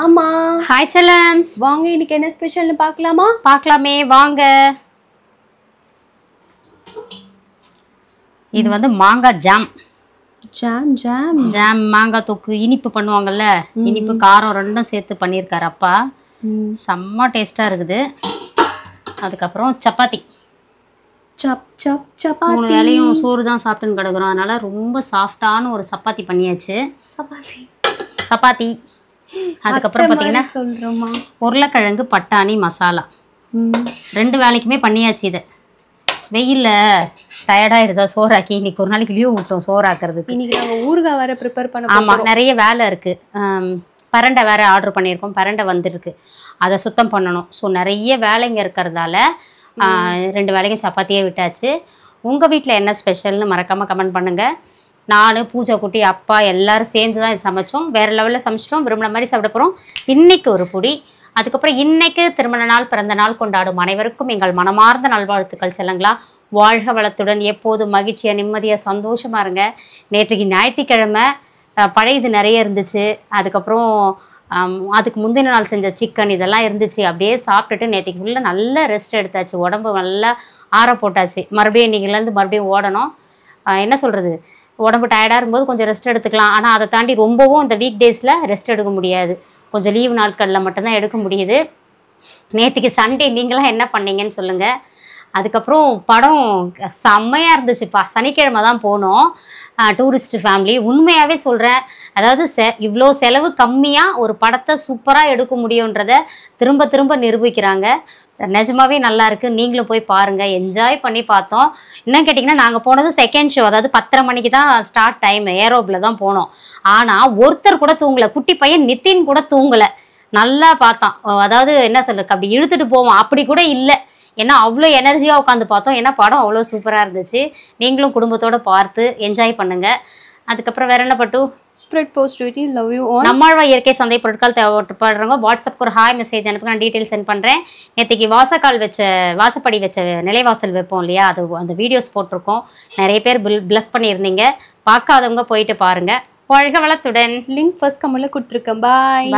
ஆமா. ஹாய் செல்லம்ஸ். வாங்க இன்னைக்கு என்ன ஸ்பெஷல்னு பார்க்கலாமா? பார்க்கலாமே வாங்க. இது வந்து மாங்காய் ஜாம். ஜாம் மாங்காய் தொக்கு இனிப்பு பண்ணுவாங்கல்ல, இனிப்பு காரம் ரெண்டும் சேர்த்து பண்ணியிருக்காரு அப்பா. செம்ம டேஸ்ட்டாக இருக்குது. அதுக்கப்புறம் சப்பாத்தி. மூணு வேலையும் சோறு தான் சாப்பிட்டுன்னு கிடக்குறோம், அதனால ரொம்ப சாஃப்டான ஒரு சப்பாத்தி பண்ணியாச்சு. சப்பாத்தி. அதுக்கப்புறம் பார்த்தீங்கன்னா சொல்கிறோமா, உருளைக்கிழங்கு பட்டாணி மசாலா. 2 வேலைக்குமே பண்ணியாச்சு. இதை வெயிலில் டயர்டாகிடுதா சோறாக்கி, இன்னைக்கு ஒரு நாளைக்கு லீவ் விட்டோம் சோறாக்குறதுக்கு. இன்னைக்கு நாங்கள் ஊறுகாய் வேறு ப்ரிப்பேர் பண்ண. ஆமாம், நிறைய வேலை இருக்குது. பரண்டை வேறு ஆர்டர் பண்ணியிருக்கோம், பரண்டை வந்துருக்கு, அதை சுத்தம் பண்ணணும். ஸோ நிறைய வேலைங்க இருக்கிறதால 2 வேலைக்கும் சப்பாத்தியே விட்டாச்சு. உங்கள் வீட்டில் என்ன ஸ்பெஷல்னு மறக்காமல் கமெண்ட் பண்ணுங்கள். நான் பூஜை குட்டி அப்பா எல்லோரும் சேர்ந்து தான் சமைச்சோம். வேறு லெவலில் சமைச்சிட்டோம், விரும்பின மாதிரி சாப்பிட போகிறோம். இன்றைக்கி ஒரு புடி. அதுக்கப்புறம் இன்றைக்கு திருமண நாள் பிறந்த நாள் கொண்டாடும் அனைவருக்கும் எங்கள் மனமார்ந்த நல்வாழ்த்துக்கள் செல்லுங்களா. வாழ்க வளத்துடன் எப்போதும் மகிழ்ச்சியாக நிம்மதியாக சந்தோஷமாக இருங்க. நேற்றுக்கு ஞாயிற்றுக்கிழமை பழையது நிறைய இருந்துச்சு. அதுக்கப்புறம் அதுக்கு முந்தின நாள் செஞ்ச சிக்கன் இதெல்லாம் இருந்துச்சு. அப்படியே சாப்பிட்டுட்டு நேற்றுக்கு ஃபுல்லாக நல்லா ரெஸ்ட் எடுத்தாச்சு. உடம்பு நல்லா ஆற போட்டாச்சு. மறுபடியும் இன்றைக்கிலேருந்து மறுபடியும் ஓடணும். என்ன சொல்கிறது, உடம்பு டயர்டாக இருக்கும்போது கொஞ்சம் ரெஸ்ட் எடுத்துக்கலாம். ஆனால் அதை தாண்டி ரொம்பவும் இந்த வீக் டேஸில் ரெஸ்ட் எடுக்க முடியாது. கொஞ்சம் லீவு நாட்களில் மட்டும்தான் எடுக்க முடியுது. நேற்றுக்கு சண்டே நீங்களாம் என்ன பண்ணீங்கன்னு சொல்லுங்கள். அதுக்கப்புறம் படம் செம்மையாக இருந்துச்சுப்பா. சனிக்கிழமை தான் போனோம், டூரிஸ்ட் ஃபேமிலி. உண்மையாகவே சொல்கிறேன், அதாவது இவ்வளோ செலவு கம்மியாக ஒரு படத்தை சூப்பராக எடுக்க முடியுன்றதை திரும்ப திரும்ப நிரூபிக்கிறாங்க. நிஜமாவே நல்லா இருக்குது. நீங்களும் போய் பாருங்கள், என்ஜாய் பண்ணி பார்த்தோம். இன்னும் கேட்டிங்கன்னா நாங்கள் போனது செகண்ட் ஷோ, அதாவது 10:30 மணிக்கு தான் ஸ்டார்ட் டைம். ஏரோப்பில் தான் போனோம். ஆனால் ஒருத்தர் கூட தூங்கலை. குட்டி பையன் நித்தின் கூட தூங்கலை. நல்லா பார்த்தான். அதாவது என்ன சொல்லுக்கு, அப்படி இழுத்துட்டு போவோம் அப்படி கூட இல்லை. ஏன்னா அவ்வளோ எனர்ஜியாக உட்காந்து பார்த்தோம். ஏன்னா படம் அவ்வளோ சூப்பராக இருந்துச்சு. நீங்களும் குடும்பத்தோடு பார்த்து என்ஜாய் பண்ணுங்கள். அதுக்கப்புறம் வேற என்ன பட்டு, spread positivity, love you all. Nammalvar இயற்கை சந்தை பொருட்கள் தேவைப்படுறவங்க வாட்ஸ்அப்புக்கு ஒரு ஹாய் மெசேஜ் அனுப்புங்க, நான் டீட்டெயில் சென்ட் பண்ணுறேன். நேற்றுக்கு வாசப்படி வச்ச நிலைவாசல் வைப்போம் இல்லையா, அது அந்த வீடியோஸ் போட்டிருக்கோம். நிறைய பேர் ப்ளஸ் பண்ணியிருந்தீங்க. பார்க்காதவங்க போயிட்டு பாருங்கள். வாழ்க வளத்துடன். லிங்க் ஃபர்ஸ்ட் கமெண்ட்ல கொடுத்துருக்கேன். பாய்.